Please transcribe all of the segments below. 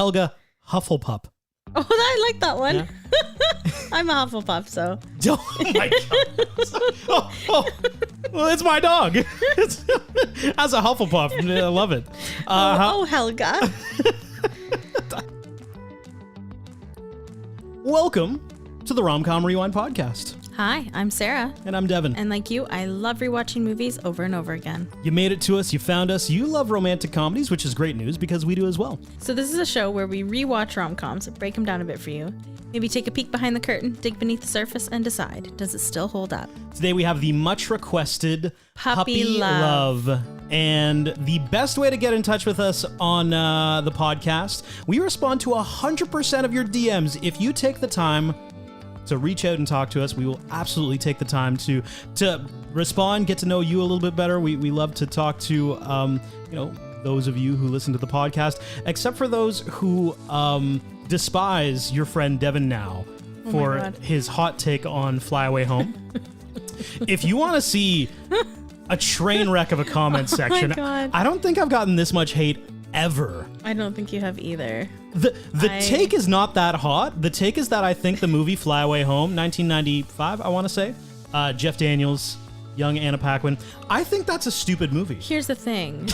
Helga Hufflepuff? Oh, I like that one. Yeah. I'm a Hufflepuff, so. Oh my God. Well, it's my dog. As a Hufflepuff, I love it. Helga. Welcome to the Rom-Com Rewind podcast. Hi, I'm Sarah. And I'm Devin. And like you, I love rewatching movies over and over again. You made it to us, you found us, you love romantic comedies, which is great news because we do as well. So this is a show where we rewatch rom-coms, break them down a bit for you, maybe take a peek behind the curtain, dig beneath the surface, and decide, does it still hold up? Today we have the much requested Puppy Love. And the best way to get in touch with us on the podcast, we respond to 100% of your DMs. If you take the time to reach out and talk to us, we will absolutely take the time to respond, get to know you a little bit better. We love to talk to those of you who listen to the podcast, except for those who despise your friend Devin now for his hot take on Fly Away Home. If you want to see a train wreck of a comment section, I don't think I've gotten this much hate ever. I don't think you have either. The take is not that hot. The take is that I think the movie Fly Away Home, 1995, I want to say, Jeff Daniels, young Anna Paquin, I think that's a stupid movie. Here's the thing.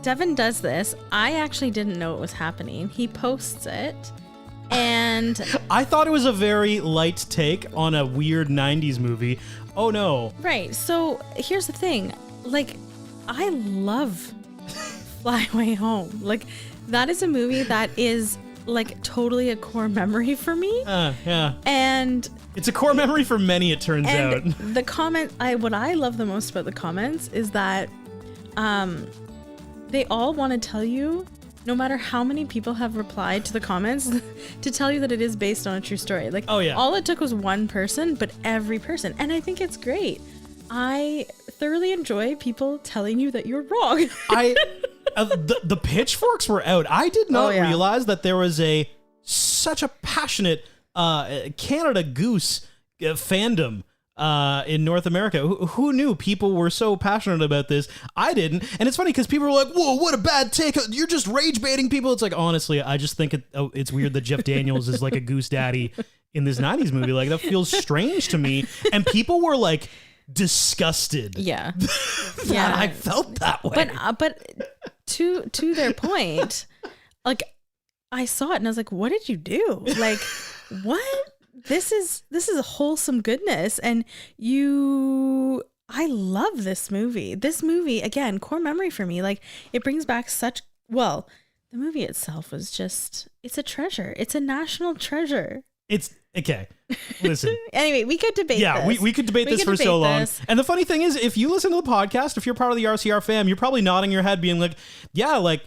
Devin does this. I actually didn't know it was happening. He posts it, and I thought it was a very light take on a weird 90s movie. Oh no. Right. So here's the thing. Like, I love Fly Away Home. Like, that is a movie that is like totally a core memory for me. Yeah. And it's a core memory for many, it turns out. The comment, what I love the most about the comments is that they all want to tell you, no matter how many people have replied to the comments, to tell you that it is based on a true story. Like, oh yeah, all it took was one person, but every person. And I think it's great. I thoroughly enjoy people telling you that you're wrong. The pitchforks were out. I did not realize that there was such a passionate Canada Goose fandom in North America. Who knew people were so passionate about this? I didn't. And it's funny because people were like, whoa, what a bad take. You're just rage baiting people. It's like, honestly, I just think it's weird that Jeff Daniels is like a goose daddy in this 90s movie. Like, that feels strange to me. And people were like disgusted. Yeah. Yeah. I felt that way. But to their point, like, I saw it and I was like, what did you do? Like, what? This is a wholesome goodness. And I love this movie. This movie, again, core memory for me. Like, it brings back the movie itself was just, it's a treasure. It's a national treasure. It's okay. Listen. Anyway, we could debate this. Yeah, we could debate this for so long. And the funny thing is, if you listen to the podcast, if you're part of the RCR fam, you're probably nodding your head being like, yeah, like,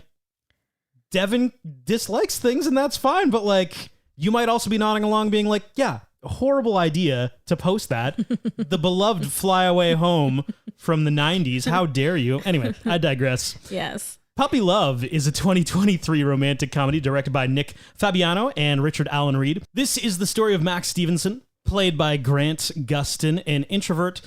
Devin dislikes things and that's fine. But like, you might also be nodding along being like, yeah, horrible idea to post that. The beloved Fly Away Home from the 90s. How dare you? Anyway, I digress. Yes. Puppy Love is a 2023 romantic comedy directed by Nick Fabiano and Richard Allen Reed. This is the story of Max Stevenson, played by Grant Gustin, an introvert.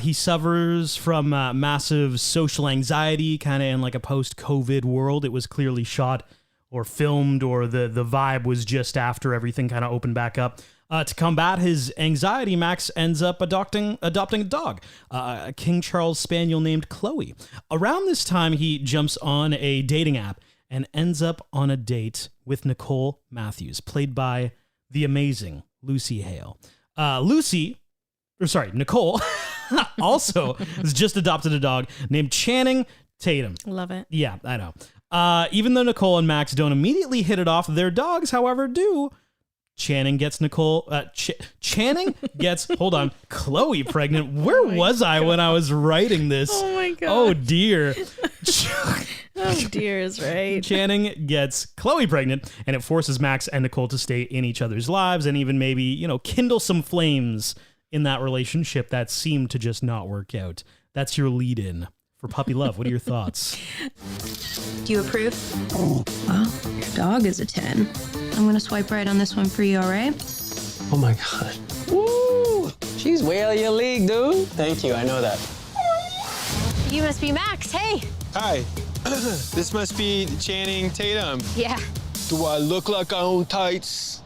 He suffers from massive social anxiety, kind of in like a post-COVID world. It was clearly shot or filmed, or the vibe was just after everything kind of opened back up. To combat his anxiety, Max ends up adopting a dog, a King Charles Spaniel named Chloe. Around this time, he jumps on a dating app and ends up on a date with Nicole Matthews, played by the amazing Lucy Hale. Nicole also has just adopted a dog named Channing Tatum. Love it. Yeah, I know. Even though Nicole and Max don't immediately hit it off, their dogs, however, do. Channing gets Chloe pregnant. Where was I when I was writing this? Oh my God. Oh dear. Oh dear is right. Channing gets Chloe pregnant, and it forces Max and Nicole to stay in each other's lives and even maybe, kindle some flames in that relationship that seemed to just not work out. That's your lead in for Puppy Love. What are your thoughts? Do you approve? Well, your dog is a 10. I'm going to swipe right on this one for you, all right? Oh my God. Woo! She's way out of your league, dude. Thank you, I know that. You must be Max. Hey. Hi. This must be Channing Tatum. Yeah. Do I look like I own tights?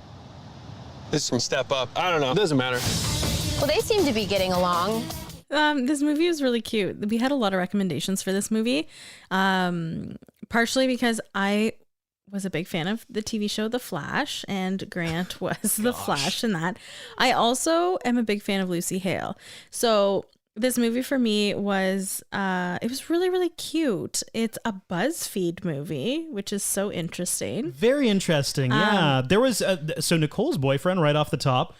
This is from Step Up. I don't know. It doesn't matter. Well, they seem to be getting along. This movie is really cute. We had a lot of recommendations for this movie, partially because I was a big fan of the TV show The Flash, and Grant was the Flash in that. I also am a big fan of Lucy Hale. So this movie for me was, it was really, really cute. It's a BuzzFeed movie, which is so interesting. Very interesting. Yeah. There was, so Nicole's boyfriend right off the top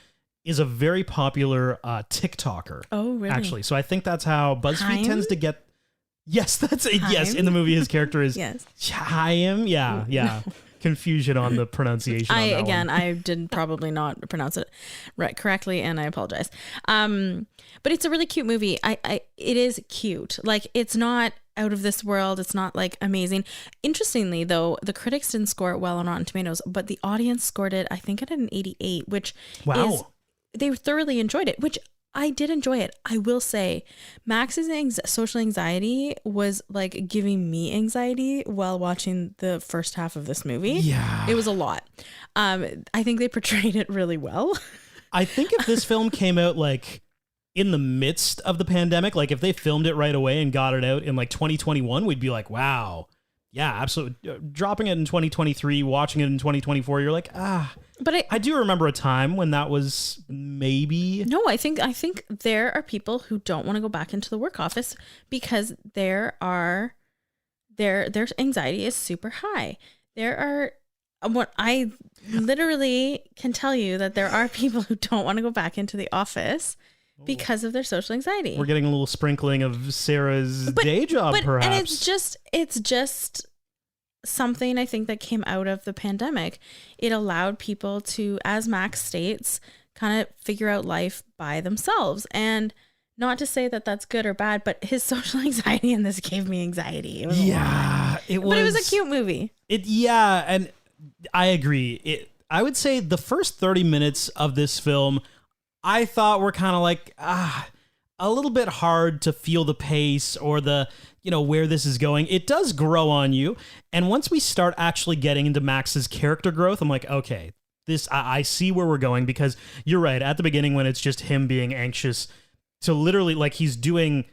is a very popular TikToker. Oh, really? Actually. So I think that's how BuzzFeed tends to get. Yes, that's it. Yes, Chaim? in the movie, his character is Yes. Chaim. Yeah, yeah. Confusion on the pronunciation. I did probably not pronounce it right correctly, and I apologize. But it's a really cute movie. It is cute. Like, it's not out of this world. It's not like amazing. Interestingly, though, the critics didn't score it well on Rotten Tomatoes, but the audience scored it, I think, at an 88, which is, they thoroughly enjoyed it, which I did enjoy it. I will say Max's social anxiety was like giving me anxiety while watching the first half of this movie. Yeah. It was a lot. I think they portrayed it really well. I think if this film came out like in the midst of the pandemic, like if they filmed it right away and got it out in like 2021, we'd be like, wow. Yeah, absolutely. Dropping it in 2023, watching it in 2024, you're like, But I do remember a time when that was maybe. No, I think there are people who don't want to go back into the work office because their anxiety is super high. There are what I literally can tell you that there are people who don't want to go back into the office because of their social anxiety. We're getting a little sprinkling of Sarah's day job, perhaps. And it's just something I think that came out of the pandemic. It allowed people to, as Max states, kind of figure out life by themselves. And not to say that that's good or bad, but his social anxiety in this gave me anxiety. It was a lot. But it was a cute movie. And I agree. I would say the first 30 minutes of this film, I thought were kind of like, a little bit hard to feel the pace or the, where this is going. It does grow on you. And once we start actually getting into Max's character growth, I'm like, okay, I see where we're going, because you're right. At the beginning, when it's just him being anxious to literally, like, he's doing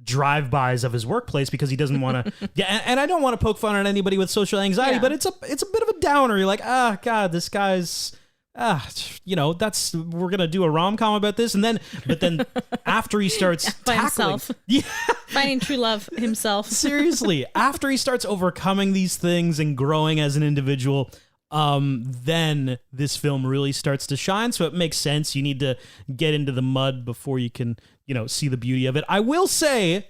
drive-bys of his workplace because he doesn't want to. Yeah. And I don't want to poke fun at anybody with social anxiety, but it's a bit of a downer. You're like, God, this guy's, we're going to do a rom-com about this. But then after he starts tackling, himself, finding true love himself. Seriously, after he starts overcoming these things and growing as an individual, then this film really starts to shine. So it makes sense. You need to get into the mud before you can, see the beauty of it. I will say,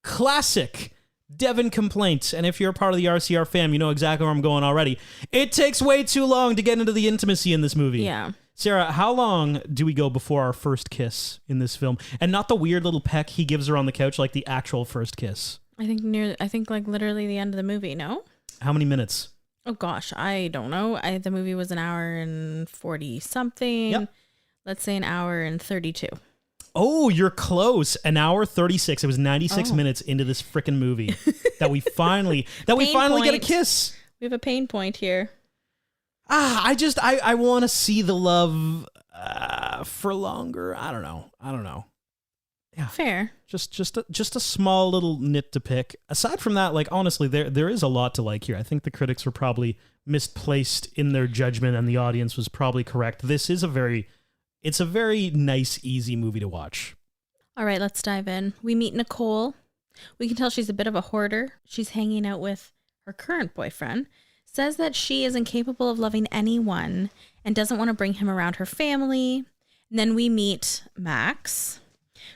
classic Devin complaint, and if you're a part of the RCR fam, you know exactly where I'm going already. It takes way too long to get into the intimacy in this movie. Yeah. Sarah, how long do we go before our first kiss in this film? And not the weird little peck he gives her on the couch, like the actual first kiss. I think like literally the end of the movie, no? How many minutes? Oh gosh, I don't know. The movie was an hour and 40 something. Yep. Let's say an hour and 32. Oh, you're close. An hour 36. It was 96 minutes into this freaking movie that we finally get a kiss. We have a pain point here. I want to see the love for longer. I don't know. Yeah. Fair. Just a small little nit to pick. Aside from that, like, honestly, there is a lot to like here. I think the critics were probably misplaced in their judgment and the audience was probably correct. This is a very nice, easy movie to watch. All right, let's dive in. We meet Nicole. We can tell she's a bit of a hoarder. She's hanging out with her current boyfriend. Says that she is incapable of loving anyone and doesn't want to bring him around her family. And then we meet Max,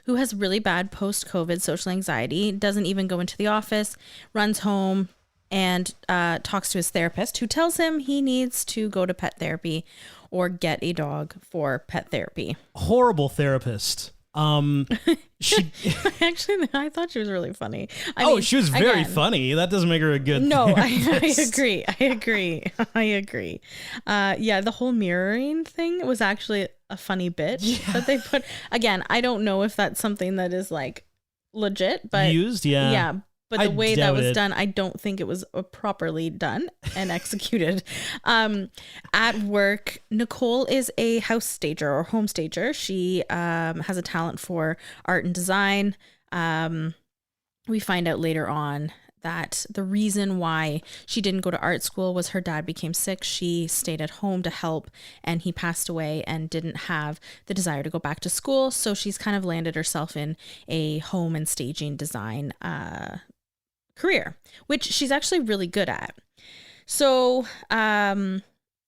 who has really bad post-COVID social anxiety, doesn't even go into the office, runs home and talks to his therapist, who tells him he needs to go to pet therapy or get a dog for pet therapy. Horrible therapist. Actually, I thought she was really funny. She was very funny. That doesn't make her a good No, therapist. I agree. The whole mirroring thing was actually a funny bit that they put. Again, I don't know if that's something that is like legit, but used, yeah. Yeah, but I the way that doubt was it. done, I don't think it was properly done and executed. At work, Nicole is a house stager or home stager. She has a talent for art and design. We find out later on that the reason why she didn't go to art school was her dad became sick. She stayed at home to help, and he passed away and didn't have the desire to go back to school. So she's kind of landed herself in a home and staging design career, which she's actually really good at. So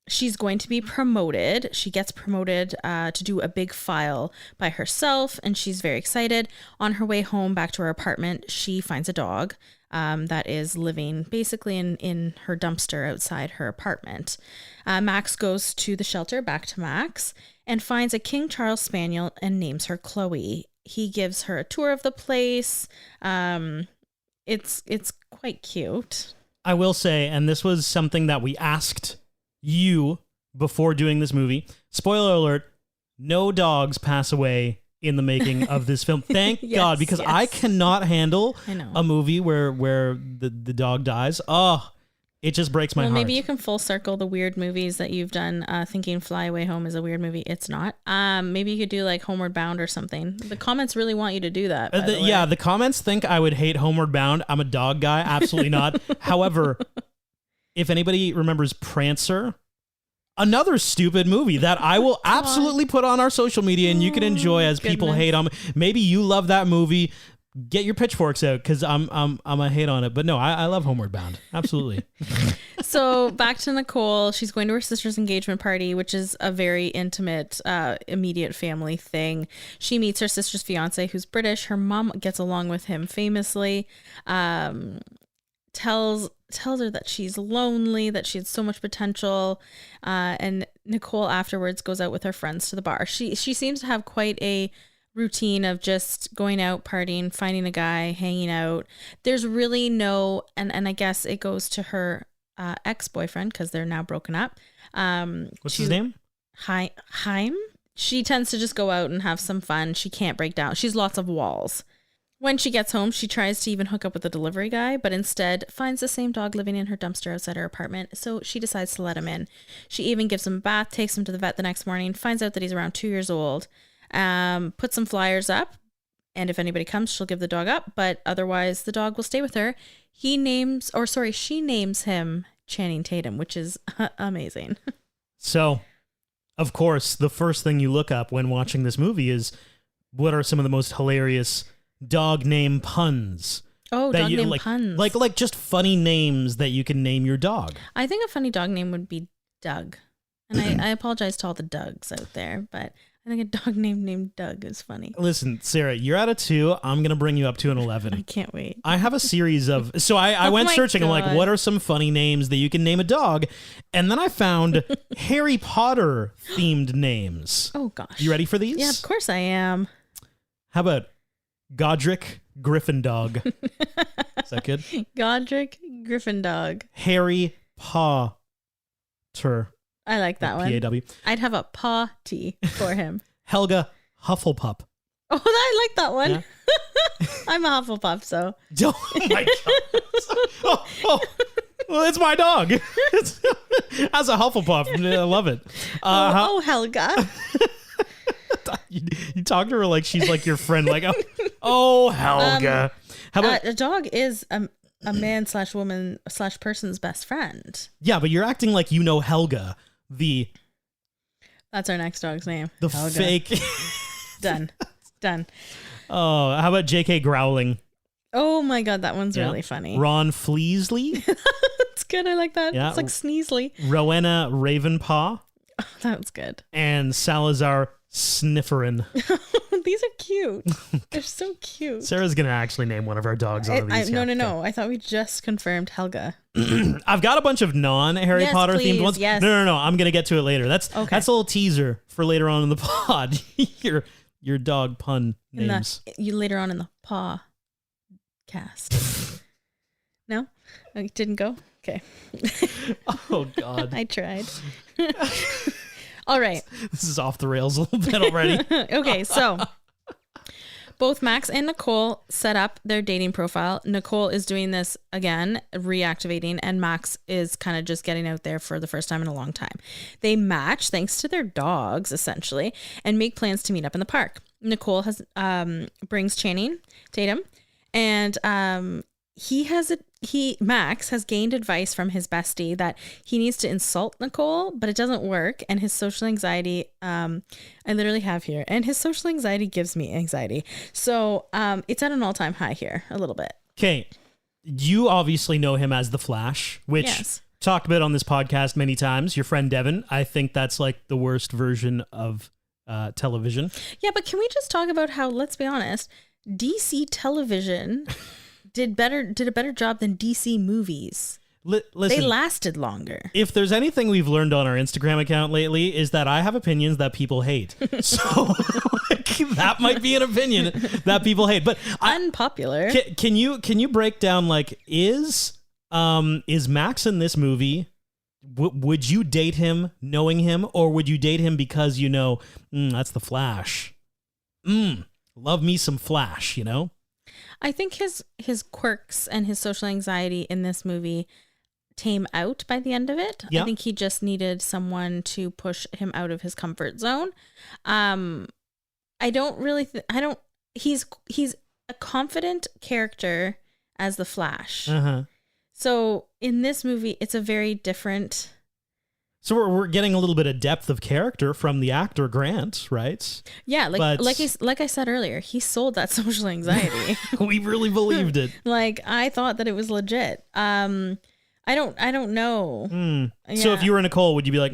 she's going to be promoted. She gets promoted to do a big file by herself, and she's very excited. On her way home back to her apartment, she finds a dog that is living basically in her dumpster outside her apartment. Max goes to the shelter, back to Max, and finds a King Charles Spaniel and names her Chloe. He gives her a tour of the place. It's quite cute. I will say, and this was something that we asked you before doing this movie. Spoiler alert, no dogs pass away in the making of this film. Thank Yes, God, because yes. I cannot handle I know. a movie where the dog dies. Oh, it just breaks my Well, heart. maybe you can full circle the weird movies that you've done, thinking Fly Away Home is a weird movie. It's not. Maybe you could do like Homeward Bound or something. The comments really want you to do that. by the way. Yeah, the comments think I would hate Homeward Bound. I'm a dog guy. Absolutely not. However, if anybody remembers Prancer, another stupid movie that I will absolutely put on our social media and you can enjoy as people goodness. hate on. Maybe you love that movie. Get your pitchforks out because I'm a hate on it. But no, I love Homeward Bound. Absolutely. So back to Nicole. She's going to her sister's engagement party, which is a very intimate, immediate family thing. She meets her sister's fiance, who's British. Her mom gets along with him famously. Tells her that she's lonely, that she had so much potential. And Nicole afterwards goes out with her friends to the bar. She seems to have quite a routine of just going out, partying, finding a guy, hanging out. There's really no, and I guess it goes to her ex-boyfriend because they're now broken up. What's his name? Haim. She tends to just go out and have some fun. She can't break down. She's lots of walls. When she gets home, she tries to even hook up with the delivery guy, but instead finds the same dog living in her dumpster outside her apartment, so she decides to let him in. She even gives him a bath, takes him to the vet the next morning, finds out that he's around 2 years old, puts some flyers up, and if anybody comes, she'll give the dog up, but otherwise the dog will stay with her. She names him Channing Tatum, which is amazing. So, of course, the first thing you look up when watching this movie is what are some of the most hilarious dog name puns. Oh, that dog you, name like, puns. Like just funny names that you can name your dog. I think a funny dog name would be Doug. And I apologize to all the Dougs out there, but I think a dog named Doug is funny. Listen, Sarah, you're at a 2. I'm going to bring you up to an 11. I can't wait. I have a series of... So I Oh went my searching. I'm like, God. what are some funny names that you can name a dog? And then I found Harry Potter themed names. Oh, gosh. You ready for these? Yeah, of course I am. How about Godric Gryffindog? Is that good? Godric Gryffindog. Harry Potter. I like that one. P-A-W. I'd have a party for him. Helga Hufflepuff. Oh, I like that one. Yeah. I'm a Hufflepuff, so. Oh my God. Well, it's my dog. As a Hufflepuff, I love it. Oh, Helga. You talk to her like she's like your friend. Like, oh Helga. How about? A dog is a man / woman / person's best friend. Yeah, but you're acting like you know Helga, the That's our next dog's name. the Helga. fake. Done. Oh, how about J.K. Growling? Oh my God, that one's Yeah. really funny. Ron Fleasley, That's good. I like that. Yeah. It's like Sneezely. Rowena Ravenpaw, Oh, that's good. and Salazar Snifferin. These are cute. They're so cute. Sarah's gonna actually name one of our dogs out of these. No. I thought we just confirmed Helga. I've got a bunch of non-Harry Yes, Potter please, themed ones. yes. No. I'm gonna get to it later. That's Okay. that's a little teaser for later on in the pod. your dog pun In names. you later on in the paw cast. No? It didn't go? Okay. Oh God, I tried. All right. this is off the rails a little bit already. Okay, so both Max and Nicole set up their dating profile. Nicole is doing this again, reactivating, and Max is kind of just getting out there for the first time in a long time. They match thanks to their dogs, essentially, and make plans to meet up in the park. Nicole has brings Channing Tatum, and Max has gained advice from his bestie that he needs to insult Nicole, but it doesn't work. And his social anxiety, I literally have here, and his social anxiety gives me anxiety. So it's at an all-time high here, a little bit. Okay. You obviously know him as the Flash, which Yes. talked about on this podcast many times. Your friend Devin, I think that's like the worst version of television. Yeah, but can we just talk about how, let's be honest, DC television did a better job than DC movies. Listen, They lasted longer. if there's anything we've learned on our Instagram account lately is that I have opinions that people hate. So like, that might be an opinion that people hate. But Unpopular. can you break down like is Max in this movie? Would you date him knowing him, or would you date him because you know that's the Flash? Love me some Flash, you know? I think his quirks and his social anxiety in this movie tame out by the end of it. Yeah. I think he just needed someone to push him out of his comfort zone. I don't really he's a confident character as the Flash. So in this movie it's a very different. So we're getting a little bit of depth of character from the actor Grant, right? Yeah, But- like I said earlier, he sold that social anxiety. We really believed it. Like I thought that it was legit. I don't know. So if Yeah. you were Nicole, would you be like,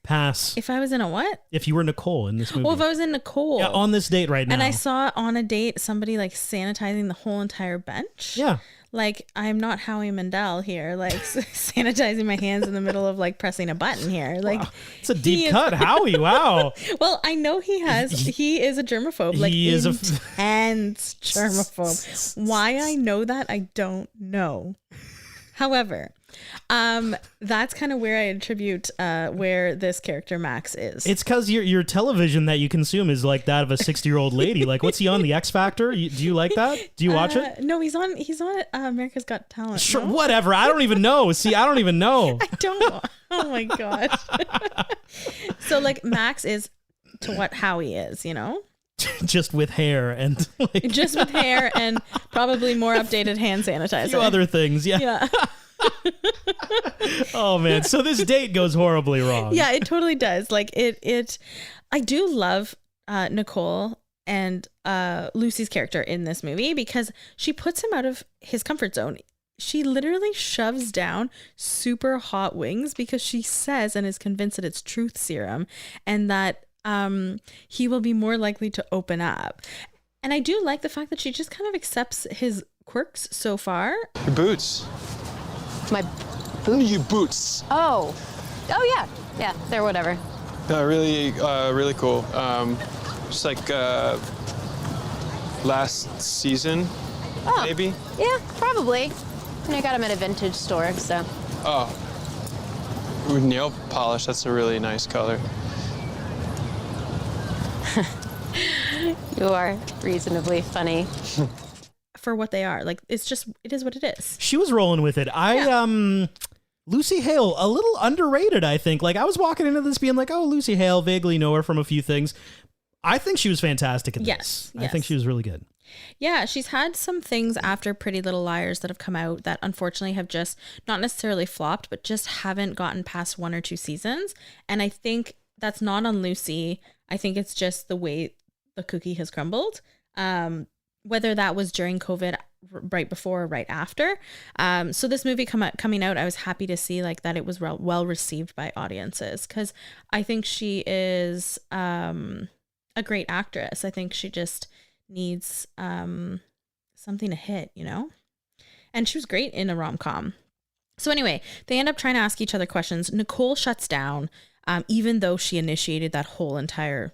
pass? If I was in a what? If you were Nicole in this movie. Well, if I was in Nicole. Yeah, on this date right now. And I saw on a date somebody like sanitizing the whole entire bench. Yeah. Like I'm not Howie Mandel here, like sanitizing my hands in the middle of like pressing a button here. Like It's a deep cut, Howie. Wow. well, I know he is a germaphobe, like He is a intense germaphobe. Why I know that, I don't know. However, that's kind of where I attribute where this character Max is. It's because your television that you consume is like that of a 60-year-old lady. Like, what's he on? The X Factor? Do you like that? Do you watch it? No, he's on America's Got Talent. Sure, no? whatever. I don't even know. See, I don't even know. I don't. Oh my god. So like Max is to what Howie is, you know? Just with hair and like Just with hair and probably more updated hand a sanitizer. few other things. Yeah. Yeah. Oh man. So this date goes horribly wrong. Yeah, it totally does. Like it I do love Nicole and Lucy's character in this movie because she puts him out of his comfort zone. She literally shoves down super hot wings because she says and is convinced that it's truth serum and that he will be more likely to open up. And I do like the fact that she just kind of accepts his quirks so far. Your boots. My Your boots. oh yeah, they're whatever. Really, really cool. Just like last season, maybe. Yeah, probably. I got them at a vintage store, so. Oh. Ooh, nail polish. That's a really nice color. You are reasonably funny. For what they are. Like it is what it is. She was rolling with it. Lucy Hale, a little underrated, I think. Like I was walking into this being like, oh, Lucy Hale, vaguely know her from a few things. I think she was fantastic in Yes, this. I think yes. she was really good. Yeah, she's had some things after Pretty Little Liars that have come out that unfortunately have just not necessarily flopped, but just haven't gotten past 1 or 2 seasons. And I think that's not on Lucy. I think it's just the way the cookie has crumbled. Whether that was during COVID, right before or right after. So this movie coming out, I was happy to see like that it was well received by audiences because I think she is a great actress. I think she just needs something to hit, you know? And she was great in a rom-com. So anyway, they end up trying to ask each other questions. Nicole shuts down, even though she initiated that whole entire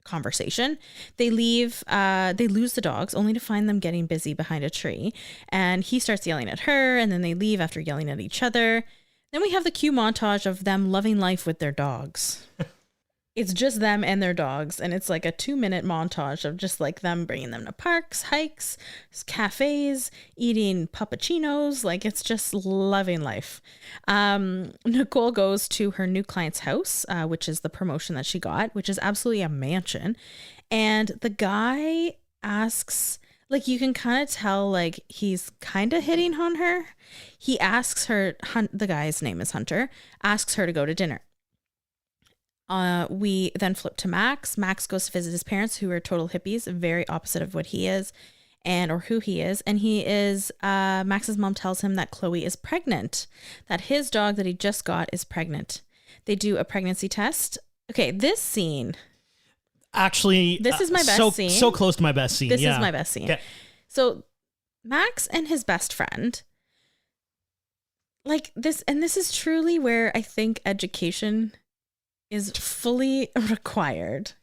conversation. They lose the dogs only to find them getting busy behind a tree. And he starts yelling at her, and then they leave after yelling at each other. Then we have the cue montage of them loving life with their dogs. it's just them and their dogs, and it's like a 2-minute montage of just like them bringing them to parks, hikes, cafes, eating puppuccinos. Like, it's just loving life. Nicole goes to her new client's house, which is the promotion that she got, which is absolutely a mansion, and the guy asks, like, you can kind of tell like he's kind of hitting on her. He asks her, the guy's name is Hunter, asks her to go to dinner. We then flip to Max. Max goes to visit his parents, who are total hippies, very opposite of what he is or who he is. And he is, Max's mom tells him that Chloe is pregnant, that his dog that he just got is pregnant. They do a pregnancy test. Okay, this scene. Actually, This is my best scene. So close to my best scene. This is my best scene. Okay. So Max and his best friend, like this, and this is truly where I think education is fully required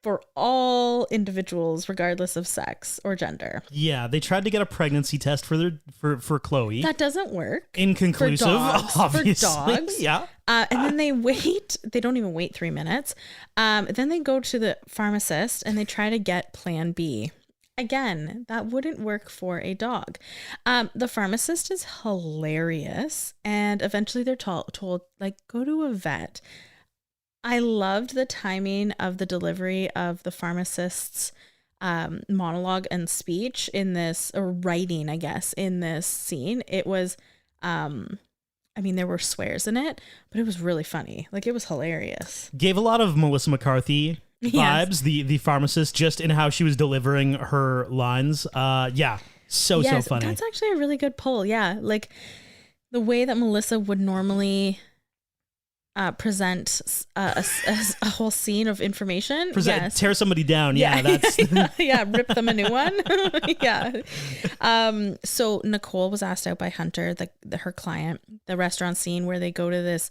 for all individuals, regardless of sex or gender. Yeah, they tried to get a pregnancy test for Chloe. That doesn't work. Inconclusive, for dogs, obviously. For dogs. Yeah. And then they wait. They don't even wait 3 minutes. Then they go to the pharmacist and they try to get Plan B. Again, that wouldn't work for a dog. The pharmacist is hilarious, and eventually they're told, like, go to a vet. I loved the timing of the delivery of the pharmacist's monologue and speech in this, or writing, I guess, in this scene. It was, I mean, there were swears in it, but it was really funny. Like, it was hilarious. Gave a lot of Melissa McCarthy vibes, the pharmacist, just in how she was delivering her lines. Yeah, so funny. That's actually a really good pull. Yeah, like the way that Melissa would normally present a whole scene of information. Yes. Tear somebody down. Yeah, that's yeah, rip them a new one. Yeah. So Nicole was asked out by Hunter, her client, the restaurant scene where they go to this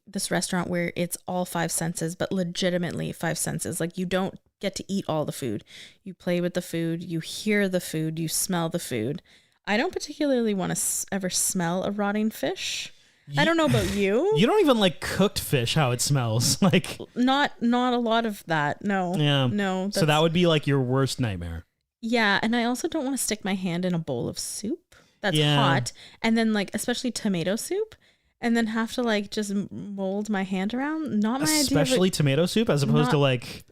this restaurant where it's all 5 senses, but legitimately 5 senses. Like, you don't get to eat all the food. You play with the food, you hear the food, you smell the food. I don't particularly want to ever smell a rotting fish. I don't know about you. You don't even like cooked fish, how it smells. Like, not a lot of that. No. Yeah. No. So that would be like your worst nightmare. Yeah, and I also don't want to stick my hand in a bowl of soup that's hot, and then like especially tomato soup, and then have to like just mold my hand around. Not my idea. Especially tomato soup, as opposed to like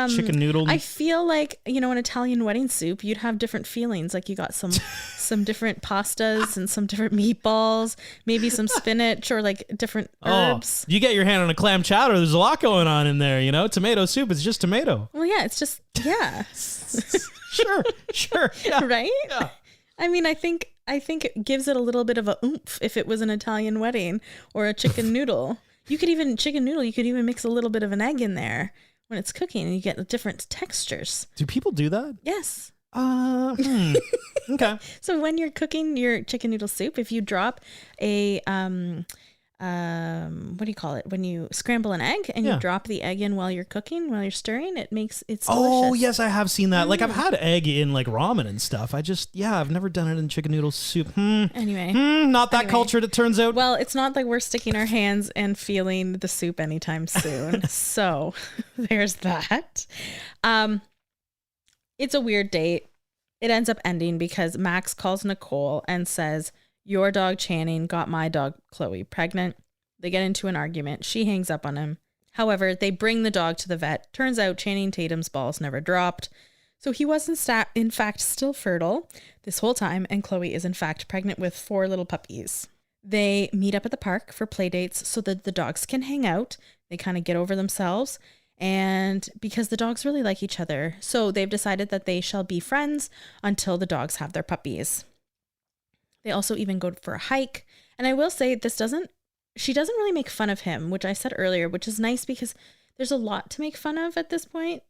chicken noodle. I feel like, you know, an Italian wedding soup, you'd have different feelings. Like, you got some different pastas and some different meatballs, maybe some spinach or like different herbs. You get your hand on a clam chowder, there's a lot going on in there, you know? Tomato soup is just tomato. Well, yeah, it's just, yeah. Sure. Yeah. Right? Yeah. I mean, I think it gives it a little bit of a oomph if it was an Italian wedding or a chicken noodle. You could even mix a little bit of an egg in there when it's cooking, and you get different textures. Do people do that? Yes. Okay. So when you're cooking your chicken noodle soup, if you drop a what do you call it? When you scramble an egg and you drop the egg in while you're cooking, while you're stirring, it's delicious. Oh, yes, I have seen that. Like, I've had egg in like ramen and stuff. I've never done it in chicken noodle soup. Anyway. Not that cultured, it turns out. Well, it's not like we're sticking our hands and feeling the soup anytime soon. So there's that. It's a weird date. It ends up ending because Max calls Nicole and says, your dog Channing got my dog Chloe pregnant. They get into an argument. She hangs up on him. However, they bring the dog to the vet. Turns out Channing Tatum's balls never dropped. So he was in fact still fertile this whole time, and Chloe is in fact pregnant with 4 little puppies. They meet up at the park for play dates so that the dogs can hang out. They kind of get over themselves, and because the dogs really like each other. So they've decided that they shall be friends until the dogs have their puppies. They also even go for a hike. And I will say she doesn't really make fun of him, which I said earlier, which is nice because there's a lot to make fun of at this point.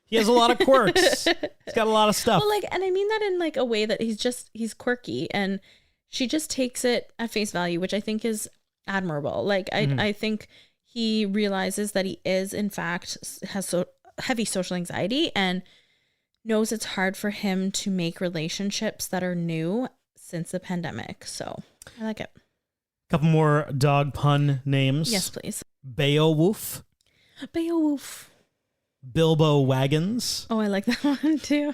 He has a lot of quirks. He's got a lot of stuff. Well, like, and I mean that in like a way that he's quirky, and she just takes it at face value, which I think is admirable. Like, I think he realizes that he is, in fact, has so heavy social anxiety and knows it's hard for him to make relationships that are new since the pandemic. So I like it. Couple more dog pun names. Yes, please. Beowulf, Beowulf. Bilbo Wagons. Oh, I like that one too.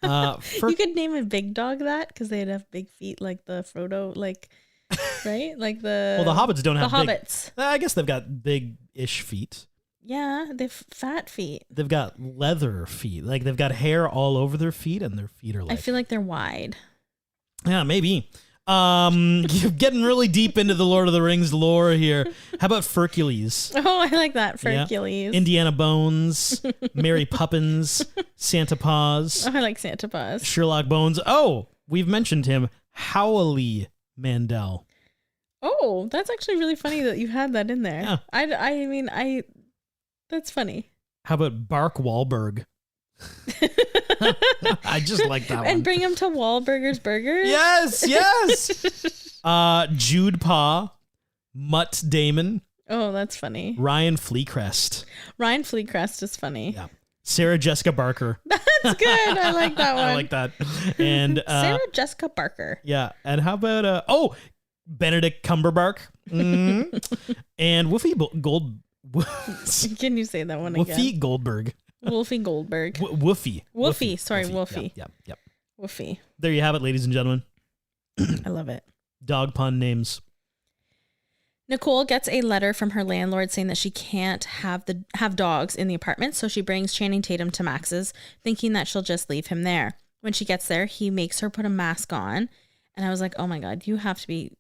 For, You could name a big dog that because they'd have big feet like the Frodo, like, right? Like the... well, the hobbits don't have the big, hobbits. I guess they've got big-ish feet. Yeah, they've fat feet. They've got leather feet. Like they've got hair all over their feet, and their feet are like... I feel like they're wide. Yeah, maybe. You're getting really deep into the Lord of the Rings lore here. How about Hercules? Oh, I like that. Yeah. Hercules. Indiana Bones, Mary Poppins, Santa Paws, Oh, I like Santa Paws. Sherlock Bones. Oh, we've mentioned him. Howley Mandel. Oh, that's actually really funny that you had that in there. Yeah. I mean, that's funny. How about Bark Wahlberg? I just like that one. And bring him to Wahlburgers Burgers. Yes. Jude Paw, Mutt Damon, Oh, that's funny. Ryan Fleecrest. Ryan Fleecrest is funny. Yeah. Sarah Jessica Barker. That's good. I like that one. I like that. And Sarah Jessica Barker. yeah. And how about Benedict Cumberbatch? And Can you say that one again? Whoopi Goldberg. Wolfie Goldberg. Woofy. Sorry, Wolfie. Yep. Woofy. There you have it, ladies and gentlemen. I love it. Dog pun names. Nicole gets a letter from her landlord saying that she can't have dogs in the apartment, so she brings Channing Tatum to Max's, thinking that she'll just leave him there. When she gets there, he makes her put a mask on, and I was like, "Oh my god, you have to be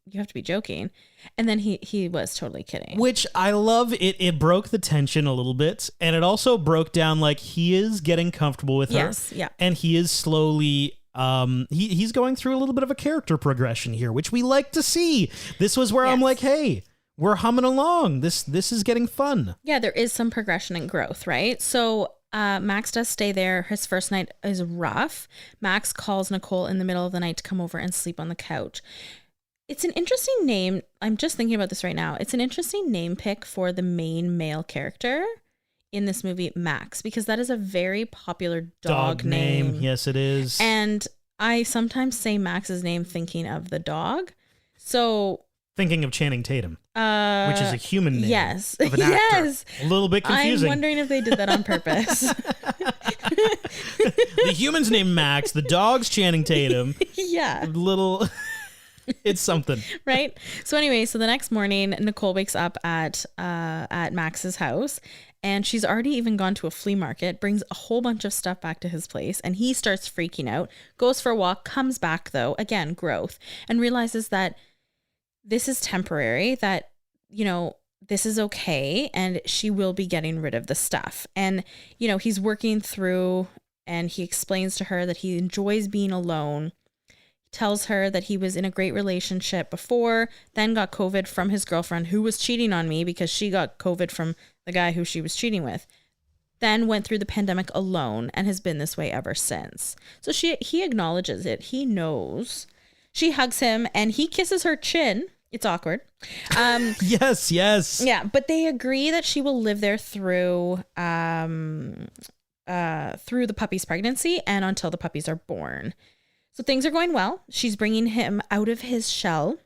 joking." And then he was totally kidding. Which I love. It broke the tension a little bit, and it also broke down like he is getting comfortable with her. Yes, yeah. And he is slowly he's going through a little bit of a character progression here, which we like to see. This was where I'm Yes. like, "Hey, we're humming along. This is getting fun." Yeah, there is some progression and growth, right? So Max does stay there. His first night is rough. Max calls Nicole in the middle of the night to come over and sleep on the couch. It's an interesting name. I'm just thinking about this right now. It's an interesting name pick for the main male character in this movie, Max, because that is a very popular dog name. Yes, it is. And I sometimes say Max's name thinking of the dog. So Thinking of Channing Tatum, which is a human name. yes. Of an actor. Yes. A little bit confusing. I'm wondering if they did that on purpose. The human's named Max. The dog's Channing Tatum. Yeah. Little. It's something. Right. So anyway, so the next morning, Nicole wakes up at Max's house, and she's already even gone to a flea market, brings a whole bunch of stuff back to his place, and he starts freaking out, goes for a walk, comes back though, again, growth, and realizes that this is temporary, that, you know, this is okay, and she will be getting rid of the stuff. And, you know, he's working through, and he explains to her that he enjoys being alone. Tells her that he was in a great relationship before, then got COVID from his girlfriend who was cheating on me because she got COVID from the guy who she was cheating with. Then went through the pandemic alone and has been this way ever since. So he acknowledges it. He knows. She hugs him and he kisses her chin. It's awkward. Yes. Yeah, but they agree that she will live there through the puppy's pregnancy and until the puppies are born. So things are going well. She's bringing him out of his shell.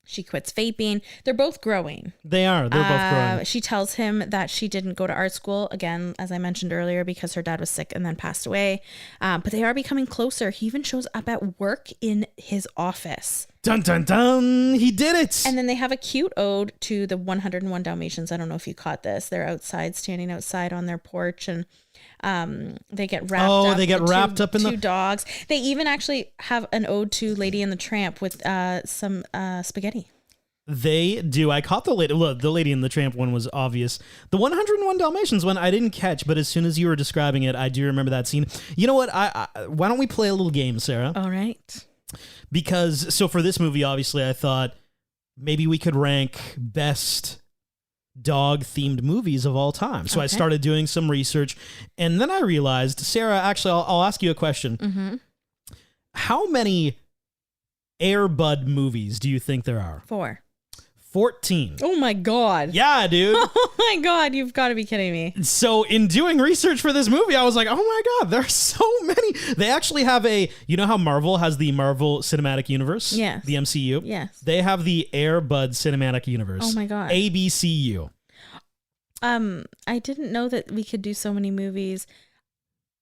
She quits vaping. They're both growing. They are. They're both growing. She tells him that she didn't go to art school, again, as I mentioned earlier, because her dad was sick and then passed away. But they are becoming closer. He even shows up at work in his office. Dun, dun, dun. He did it. And then they have a cute ode to the 101 Dalmatians. I don't know if you caught this. They're outside, standing outside on their porch, and they get wrapped up. They get wrapped up in two the dogs. They even actually have an ode to Lady and the Tramp with some spaghetti. They do. I caught the Lady and the Tramp one was obvious. The 101 Dalmatians one I didn't catch, but as soon as you were describing it, I do remember that scene. You know what? Why don't we play a little game, Sarah? All right. Because, so for this movie, obviously, I thought maybe we could rank best dog-themed movies of all time. So I started doing some research, and then I realized, Sarah, actually, I'll ask you a question. Mm-hmm. How many Air Bud movies do you think there are? 4. 14. Oh my God. Yeah, dude. Oh my God. You've got to be kidding me. So in doing research for this movie, I was like, oh my God, there's so many. They actually have you know how Marvel has the Marvel Cinematic Universe? Yes. The MCU? Yes. They have the Air Bud Cinematic Universe. Oh my God. ABCU. I didn't know that we could do so many movies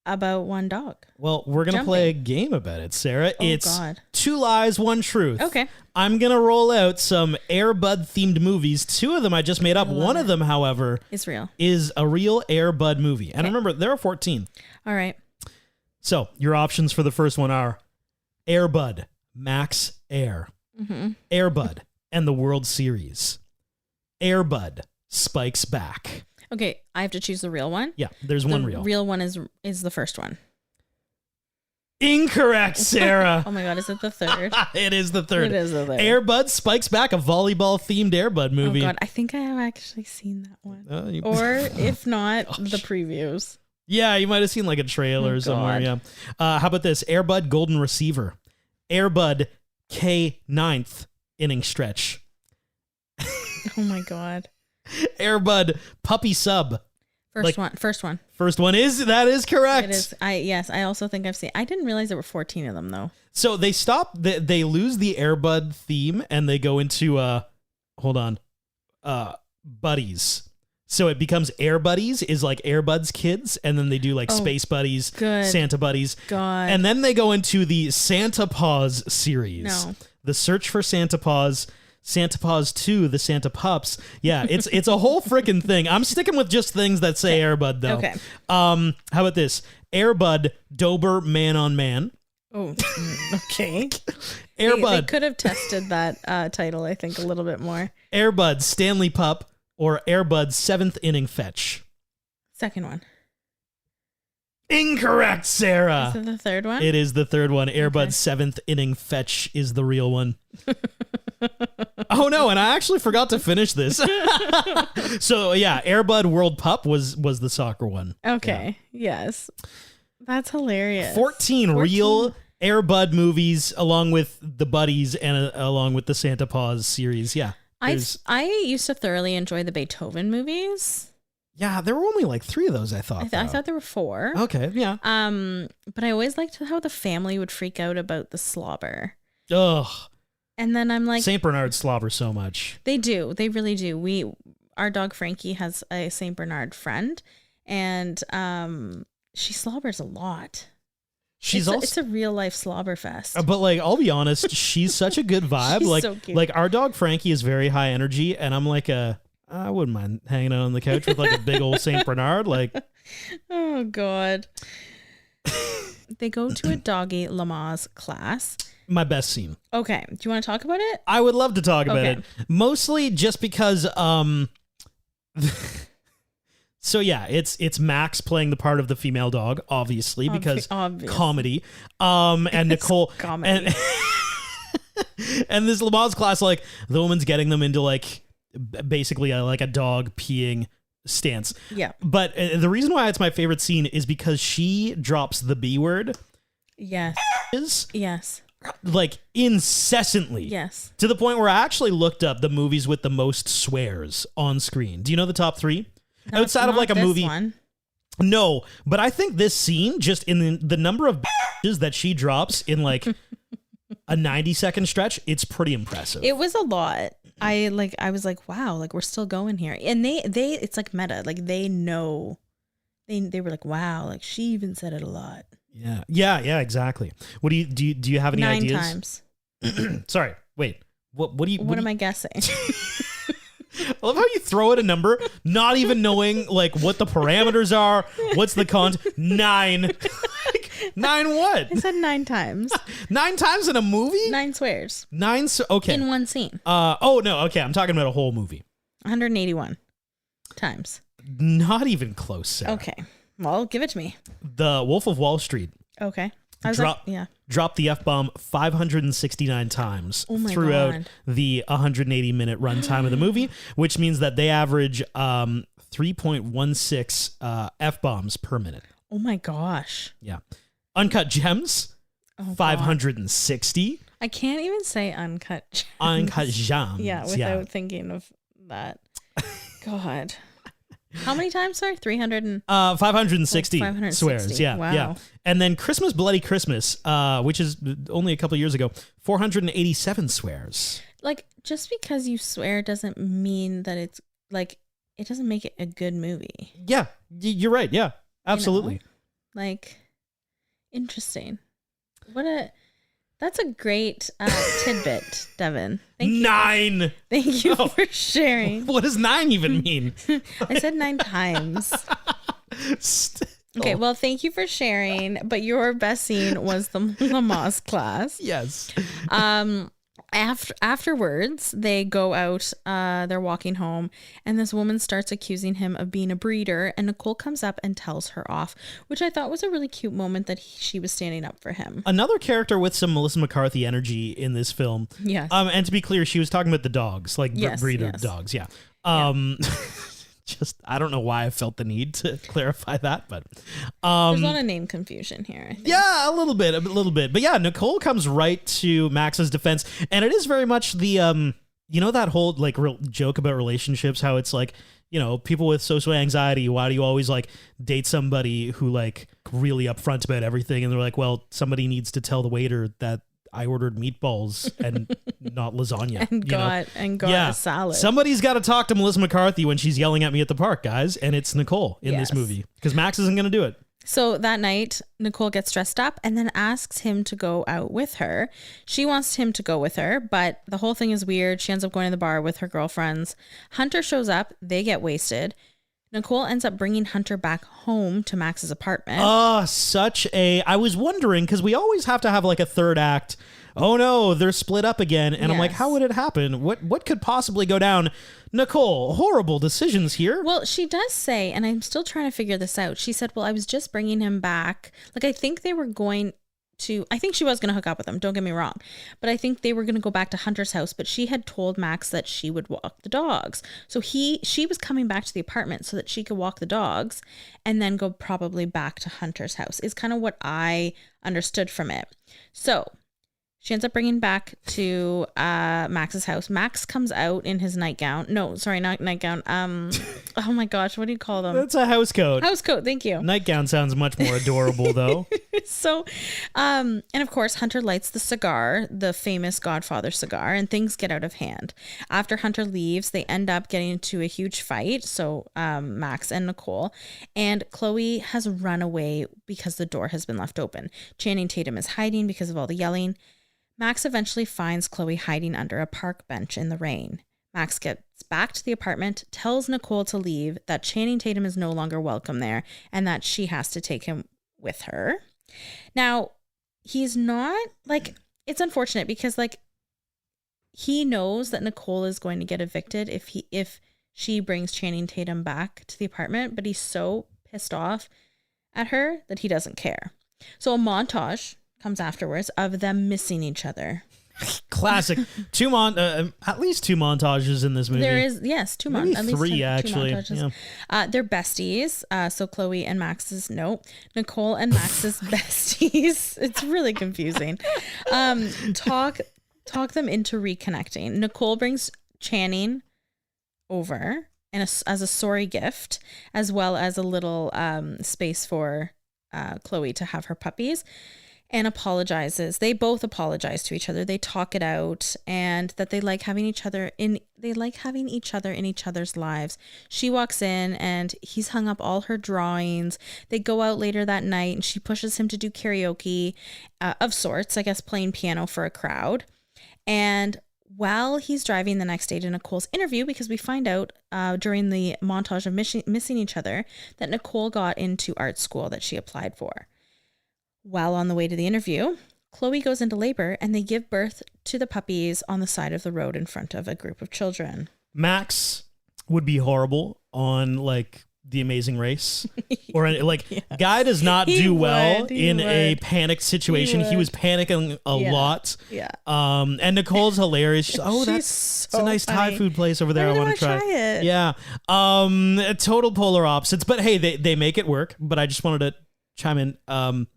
about one dog. Well, we're going to play a game about it, Sarah. Oh, it's God. 2 Lies, 1 Truth. Okay. I'm going to roll out some Air Bud themed movies. 2 of them I just made up. One of them, however, It's real. is a real Air Bud movie. And remember, there are 14. All right. So your options for the first one are Air Bud, Max Air, Air Bud, and the World Series, Air Bud, Spikes Back. Okay, I have to choose the real one. Yeah, there's one real. The real one is the first one. Incorrect, Sarah. Oh my God, is it the third? It is the third. It is the third. Air Bud Spikes Back, a volleyball-themed Air Bud movie. Oh God, I think I have actually seen that one. You- Or if not, the previews. Yeah, you might have seen like a trailer somewhere. God. Yeah. How about this? Air Bud Golden Receiver, Air Bud K 9th inning stretch, Oh my God. Air Bud Puppy Sub. First one. First one. First one is correct. It is. Yes, I also think I've seen. I didn't realize there were 14 of them though. So they stop. They lose the Air Bud theme and they go into buddies. So it becomes Air Buddies is like Air Bud's kids, and then they do like Space Buddies, good. Santa Buddies. God. And then they go into the Santa Paws series. No. The Search for Santa Paws, Santa Paws 2, the Santa Pups. Yeah, it's a whole freaking thing. I'm sticking with just things that say Air Bud though. Okay. How about this? Air Bud Dober Man on Man. Oh, okay. Air They Bud could have tested that title, I think, a little bit more. Air Bud Stanley Pup or Air Bud 7th inning fetch. Second one. Incorrect, Sarah. Is it the third one? It is the third one. Air Bud 7th inning fetch is the real one. Oh no, and I actually forgot to finish this. So yeah, Air Bud World Pup was the soccer one. Okay. Yes. That's hilarious. 14 real Air Bud movies along with the Buddies and along with the Santa Paws series. Yeah. I used to thoroughly enjoy the Beethoven movies. Yeah, there were only like 3 of those, I thought. I thought there were 4. Okay, yeah. But I always liked how the family would freak out about the slobber. Ugh. And then I'm like, St. Bernard slobber so much. they do. They really do. Our dog Frankie has a St. Bernard friend, and she slobbers a lot. It's a real life slobber fest. But like, I'll be honest, she's such a good vibe. She's like, so cute. like our dog Frankie is very high energy, and I'm like I wouldn't mind hanging out on the couch with like a big old St. Bernard. Like, Oh God. They go to a doggy Lamaze class. my best scene. Okay. Do you want to talk about it? I would love to talk about Okay. it. Mostly just because so yeah, it's Max playing the part of the female dog, obviously, because Obviously. comedy. And Nicole comedy. and this Lamaze class, like the woman's getting them into like basically like a dog peeing stance. Yeah. But the reason why it's my favorite scene is because she drops the B word Yes. Yes. like incessantly. Yes. To the point where I actually looked up the movies with the most swears on screen. Do you know the top 3? Outside of like a Not this movie. one. No, but I think this scene, just in the number of that she drops in like a 90-second stretch, it's pretty impressive. It was a lot. I was like, wow, like we're still going here. And they it's like meta. Like they know. They were like, wow, like she even said it a lot. Yeah, exactly. What do you have any 9 ideas? times. Sorry, wait. What Am I guessing? I love how you throw out a number, not even knowing like what the parameters are, what's the content. 9. Like, 9 what? I said 9 times. 9 times in a movie? 9 swears. 9 okay. In one scene. Oh no, okay, I'm talking about a whole movie. 181 times. Not even close, Sarah. Okay. Well, give it to me. The Wolf of Wall Street Okay. I was Drop- like, yeah. dropped the F-bomb 569 times Oh my throughout God. the 180-minute runtime of the movie, which means that they average 3.16 F-bombs per minute. Oh my gosh. Yeah. Uncut Gems, Oh, God. 560. I can't even say uncut gems. Uncut Gems. Yeah, without thinking of that. God. How many times, sorry? 300 and... 560 Oh, 560. swears. Yeah, Wow. yeah. And then Christmas Bloody Christmas, which is only a couple of years ago, 487 swears. Like, just because you swear doesn't mean that it's, like, it doesn't make it a good movie. Yeah, you're right. Yeah, absolutely. You know? Like, interesting. That's a great tidbit, Devin. Thank you. 9. Thank you for sharing. What does 9 even mean? I said 9 times. Okay, well, thank you for sharing. But your best scene was the Lamaze class. Yes. Afterwards, they go out, they're walking home, and this woman starts accusing him of being a breeder, and Nicole comes up and tells her off, which I thought was a really cute moment that she was standing up for him. Another character with some Melissa McCarthy energy in this film. Yes. And to be clear, she was talking about the dogs, like breeder yes. dogs. Yeah. Just, I don't know why I felt the need to clarify that, but there's a lot of name confusion here, I think. Yeah, a little bit. But yeah, Nicole comes right to Max's defense, and it is very much the you know, that whole like real joke about relationships, how it's like, you know, people with social anxiety, why do you always like date somebody who like really upfront about everything? And they're like, well, somebody needs to tell the waiter that I ordered meatballs and not lasagna. and got a salad. Somebody's got to talk to Melissa McCarthy when she's yelling at me at the park, guys, and it's Nicole in this movie because Max isn't going to do it. So that night, Nicole gets dressed up and then asks him to go out with her. She wants him to go with her, but the whole thing is weird. She ends up going to the bar with her girlfriends. Hunter shows up. They get wasted. Nicole ends up bringing Hunter back home to Max's apartment. I was wondering, because we always have to have like a third act. Oh no, they're split up again. And I'm like, how would it happen? What could possibly go down? Nicole, horrible decisions here. Well, she does say, and I'm still trying to figure this out. She said, well, I was just bringing him back. Like, I think she was going to hook up with him. Don't get me wrong. But I think they were going to go back to Hunter's house, but she had told Max that she would walk the dogs. So she was coming back to the apartment so that she could walk the dogs and then go probably back to Hunter's house is kind of what I understood from it. So she ends up bringing back to Max's house. Max comes out in his nightgown. No, sorry, not nightgown. Oh my gosh, what do you call them? That's a house coat. House coat, thank you. Nightgown sounds much more adorable, though. So, and of course, Hunter lights the cigar, the famous Godfather cigar, and things get out of hand. After Hunter leaves, they end up getting into a huge fight. So, Max and Nicole, and Chloe has run away because the door has been left open. Channing Tatum is hiding because of all the yelling. Max eventually finds Chloe hiding under a park bench in the rain. Max gets back to the apartment, tells Nicole to leave, that Channing Tatum is no longer welcome there, and that she has to take him with her. Now, he's not, like, it's unfortunate because, like, he knows that Nicole is going to get evicted if she brings Channing Tatum back to the apartment, but he's so pissed off at her that he doesn't care. So a montage comes afterwards of them missing each other. Classic. At least 2 montages in this movie. There is, yes, 2 montages. At least 3 actually. 2 montages. Yeah. They're besties. So Chloe and Max's, Nicole and Max's besties. It's really confusing. Talk them into reconnecting. Nicole brings Channing over and as a sorry gift, as well as a little space for Chloe to have her puppies. And apologizes. They both apologize to each other. They talk it out, and that they like having each other in each other's lives. She walks in and he's hung up all her drawings. They go out later that night and she pushes him to do karaoke of sorts, I guess playing piano for a crowd. And while he's driving the next day to Nicole's interview, because we find out during the montage of missing each other that Nicole got into art school that she applied for. While on the way to the interview, Chloe goes into labor and they give birth to the puppies on the side of the road in front of a group of children. Max would be horrible on like The Amazing Race, or like yes. Guy does not do well in a panicked situation. He was panicking a lot. Yeah. And Nicole's hilarious. She's, it's a nice funny. Thai food place over there. I want to try it. Yeah. Total polar opposites, but hey, they make it work. But I just wanted to chime in.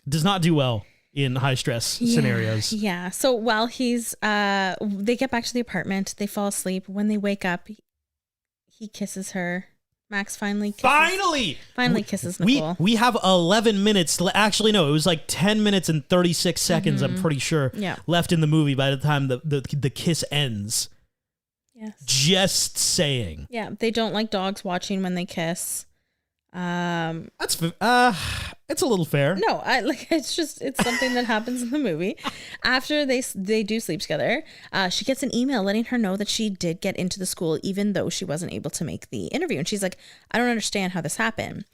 Does not do well in high stress scenarios. Yeah. So while they get back to the apartment, they fall asleep. When they wake up, he kisses her. Max finally kisses Nicole. We have 11 minutes. Actually, no, it was like 10 minutes and 36 seconds, I'm pretty sure, left in the movie by the time the kiss ends. Yes. Just saying. Yeah, they don't like dogs watching when they kiss. That's it's a little fair. No, it's something that happens in the movie. After they do sleep together, she gets an email letting her know that she did get into the school even though she wasn't able to make the interview. And she's like, I don't understand how this happened.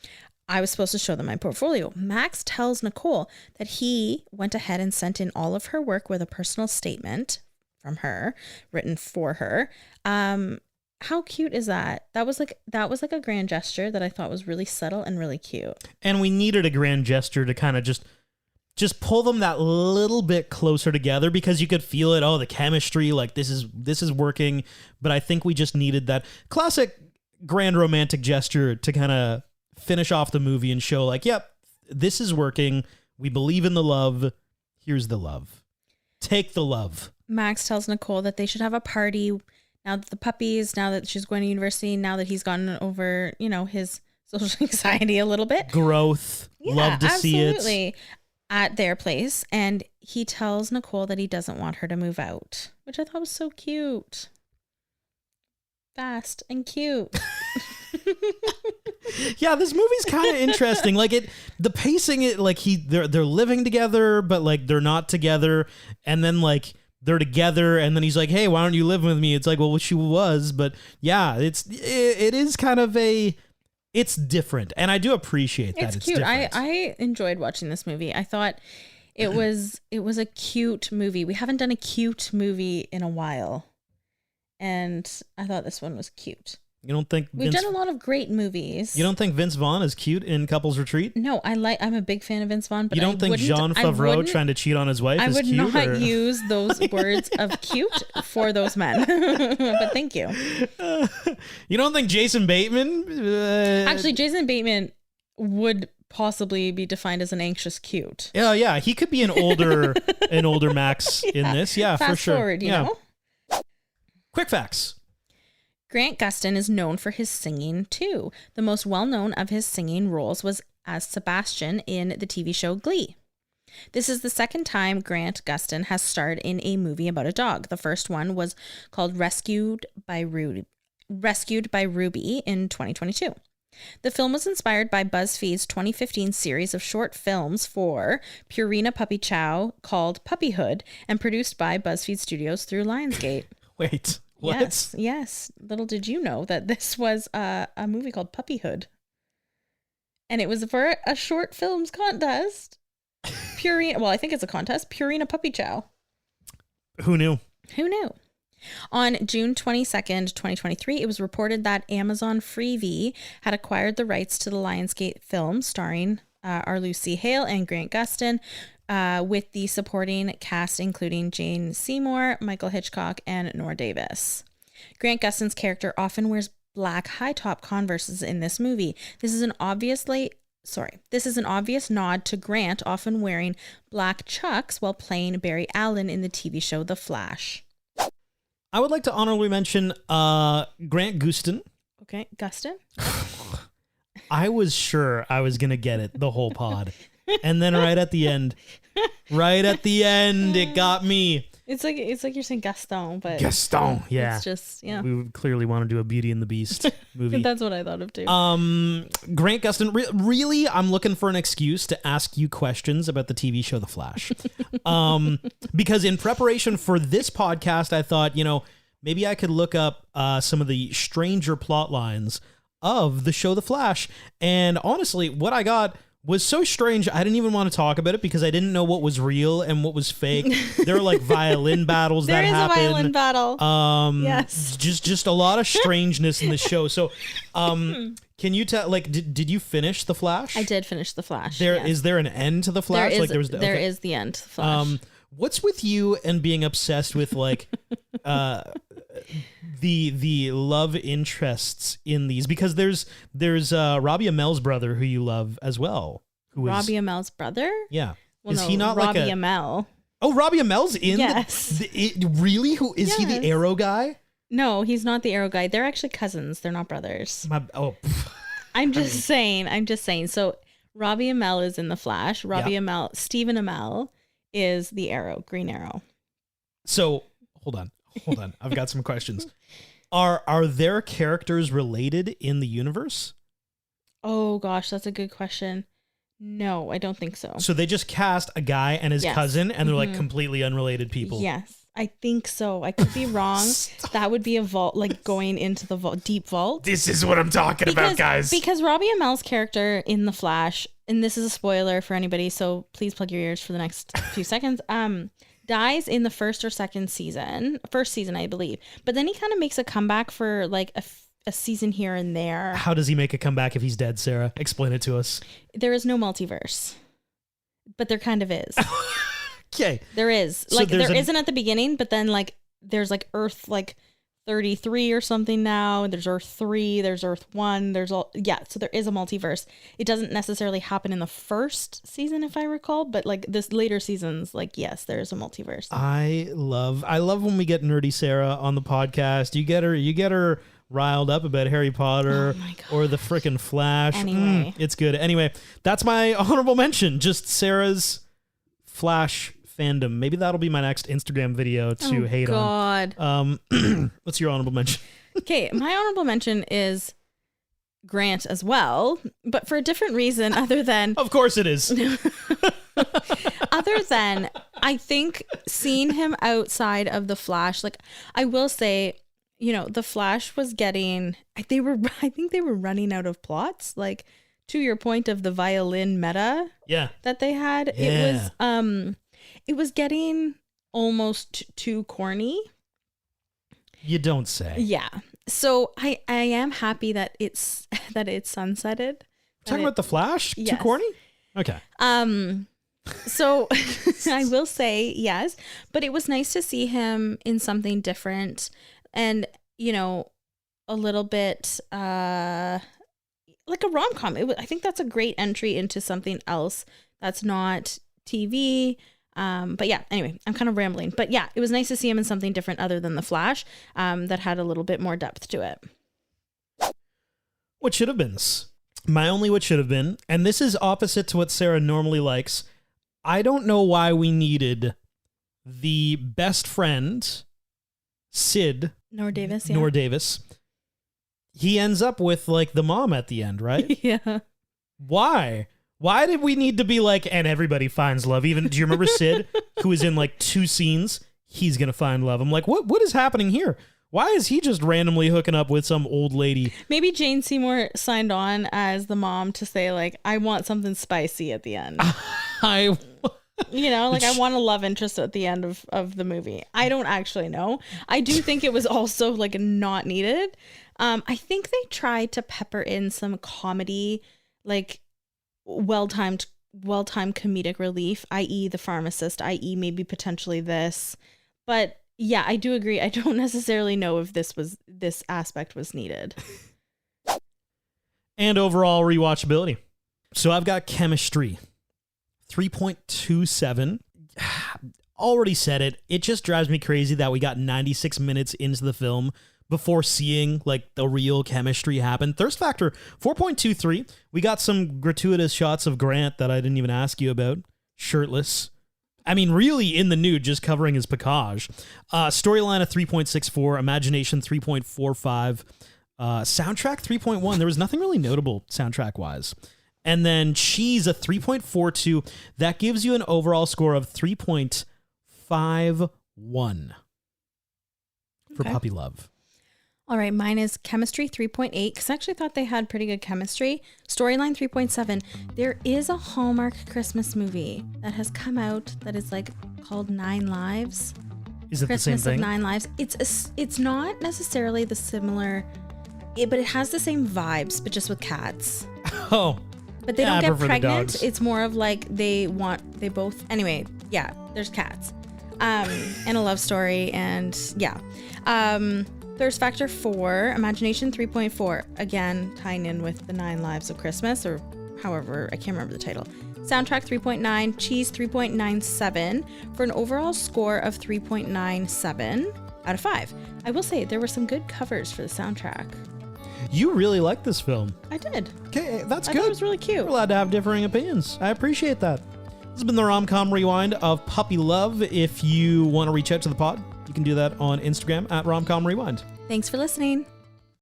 I was supposed to show them my portfolio. Max tells Nicole that he went ahead and sent in all of her work with a personal statement from her, written for her. How cute is that? That was like a grand gesture that I thought was really subtle and really cute. And we needed a grand gesture to kind of just pull them that little bit closer together, because you could feel it. Oh, the chemistry, like this is working. But I think we just needed that classic grand romantic gesture to kind of finish off the movie and show like, yep, this is working. We believe in the love. Here's the love. Take the love. Max tells Nicole that they should have a party now that the puppies, now that she's going to university, now that he's gotten over, his social anxiety a little bit. Growth. Yeah, love to see it. Absolutely. At their place. And he tells Nicole that he doesn't want her to move out, which I thought was so cute. Fast and cute. Yeah, this movie's kind of interesting. Like the pacing, they're living together, but like they're not together, and then like they're together, and then he's like, "Hey, why don't you live with me?" It's like, well, she was, but yeah, it is kind of it's different, and I do appreciate that. It's cute. Different. I enjoyed watching this movie. I thought it was a cute movie. We haven't done a cute movie in a while, and I thought this one was cute. You don't think we've done a lot of great movies? You don't think Vince Vaughn is cute in Couples Retreat? No, I'm a big fan of Vince Vaughn, but you don't think Jon Favreau trying to cheat on his wife is cute? I would not use those words of cute for those men. But thank you. You don't think Jason Bateman? Actually, Jason Bateman would possibly be defined as an anxious cute. Yeah, he could be an older Max in this. Yeah, Fast for sure. Forward, you know. Quick facts. Grant Gustin is known for his singing too. The most well-known of his singing roles was as Sebastian in the TV show Glee. This is the second time Grant Gustin has starred in a movie about a dog. The first one was called Rescued by Ruby in 2022. The film was inspired by BuzzFeed's 2015 series of short films for Purina Puppy Chow called Puppyhood and produced by BuzzFeed Studios through Lionsgate. Wait. What? Yes. Little did you know that this was a movie called Puppyhood. And it was for a short films contest. I think it's a contest. Purina Puppy Chow. Who knew? On June 22nd, 2023, it was reported that Amazon Freevee had acquired the rights to the Lionsgate film starring our Lucy Hale and Grant Gustin, with the supporting cast including Jane Seymour, Michael Hitchcock, and Nora Davis. Grant Gustin's character often wears black high-top Converses in this movie. This is an obvious nod to Grant often wearing black Chucks while playing Barry Allen in the TV show The Flash. I would like to honorably mention Grant Gustin. Okay, Gustin? I was sure I was going to get it the whole pod. And then right at the end, it got me. It's like you're saying Gaston, but Gaston, yeah. It's just, yeah. We clearly want to do a Beauty and the Beast movie. That's what I thought of too. Grant Gustin, really, I'm looking for an excuse to ask you questions about the TV show The Flash. Because in preparation for this podcast, I thought, maybe I could look up some of the stranger plot lines of the show The Flash. And honestly, what I got was so strange, I didn't even want to talk about it because I didn't know what was real and what was fake. There were like violin battles that happened. There is a violin battle. Yes. Just a lot of strangeness in the show. So, can you tell? Like, did you finish The Flash? I did finish The Flash. Is there an end to The Flash? There is the end to The Flash. What's with you and being obsessed with like the love interests in these? Because there's Robbie Amell's brother who you love as well. Robbie Amell's brother? Yeah. Well, is he not Robbie like Amell? Oh, Robbie Amell's in. Yes. Really? Who is he? The Arrow guy? No, he's not the Arrow guy. They're actually cousins. They're not brothers. I'm just saying. So Robbie Amell is in The Flash. Amell, Stephen Amell is the Arrow, Green Arrow. So hold on. I've got some questions. Are their characters related in the universe? Oh gosh, that's a good question. No, I don't think so. So they just cast a guy and his Yes. cousin, and they're like completely unrelated people. Yes, I think so. I could be wrong. That would be a vault, like going into the deep vault. This is what I'm talking about, guys. Because Robbie Amell's character in The Flash, and this is a spoiler for anybody, so please plug your ears for the next few seconds. Dies in the first season, I believe. But then he kind of makes a comeback for like a season here and there. How does he make a comeback if he's dead, Sarah? Explain it to us. There is no multiverse, but there kind of is. Okay. There is. So Like, there's there isn't at the beginning, but then like there's like Earth like 33 or something now. There's Earth 3, there's Earth 1, there's all, yeah, so there is a multiverse. It doesn't necessarily happen in the first season, if I recall, but like this later seasons, like, yes, there is a multiverse. I love when we get nerdy Sarah on the podcast. You get her riled up about Harry Potter or the frickin' Flash. Anyway. It's good. Anyway, that's my honorable mention. Just Sarah's Flash fandom. Maybe that'll be my next Instagram video to hate God. on. What's your honorable mention? Okay, my honorable mention is Grant as well, but for a different reason other than Of course it is. other than I think seeing him outside of the Flash, like I will say, you know, the Flash was getting I think they were running out of plots, like to your point of the violin meta Yeah. that they had. Yeah. It was getting almost too corny. You don't say. Yeah. So I am happy that it's sunsetted. Talking about the Flash? Too Yes. corny? Okay. So I will say yes, but it was nice to see him in something different and, you know, a little bit like a rom-com. I think that's a great entry into something else that's not TV. But yeah, anyway, I'm kind of rambling. But yeah, it was nice to see him in something different other than The Flash that had a little bit more depth to it. What should have been? My only what should have been, and this is opposite to what Sarah normally likes. I don't know why we needed the best friend, Sid Nora Davis, yeah. Nora Davis. He ends up with like the mom at the end, right? Yeah. Why? Why did we need to be like, and everybody finds love? Even, do you remember Sid, who was in like 2 scenes? He's going to find love. I'm like, what is happening here? Why is he just randomly hooking up with some old lady? Maybe Jane Seymour signed on as the mom to say, like, I want something spicy at the end. You know, like I want a love interest at the end of the movie. I don't actually know. I do think it was also like not needed. I think they tried to pepper in some comedy, like well-timed comedic relief, i.e. the pharmacist, i.e. maybe potentially this. But yeah, I do agree. I don't necessarily know if this aspect was needed. And overall rewatchability. So I've got chemistry. 3.27. Already said it. It just drives me crazy that we got 96 minutes into the film before seeing like the real chemistry happen. Thirst factor 4.23. We got some gratuitous shots of Grant that I didn't even ask you about. Shirtless. I mean, really in the nude, just covering his package. Storyline of 3.64. Imagination 3.45. Soundtrack 3.1. There was nothing really notable soundtrack wise. And then Cheese a 3.42. That gives you an overall score of 3.51 for Puppy Love. All right, mine is chemistry 3.8 because I actually thought they had pretty good chemistry. Storyline 3.7. There is a Hallmark Christmas movie that has come out that is like called 9 Lives. Is it Christmas the same thing? of 9 Lives. It's not necessarily the similar, but it has the same vibes, but just with cats. Oh. But they Yeah, I don't get prefer the pregnant. dogs. It's more of like they both. Anyway, yeah. There's cats, and a love story, and yeah. Thirst factor 4, imagination 3.4. Again, tying in with the 9 Lives of Christmas, or however, I can't remember the title. Soundtrack 3.9, cheese 3.97 for an overall score of 3.97 out of 5. I will say there were some good covers for the soundtrack. You really like this film. I did. Okay, that's I good. thought it was really cute. We're allowed to have differing opinions. I appreciate that. This has been the Rom-Com Rewind of Puppy Love. If you want to reach out to the pod, you can do that on Instagram at Rom-Com Rewind. Thanks for listening.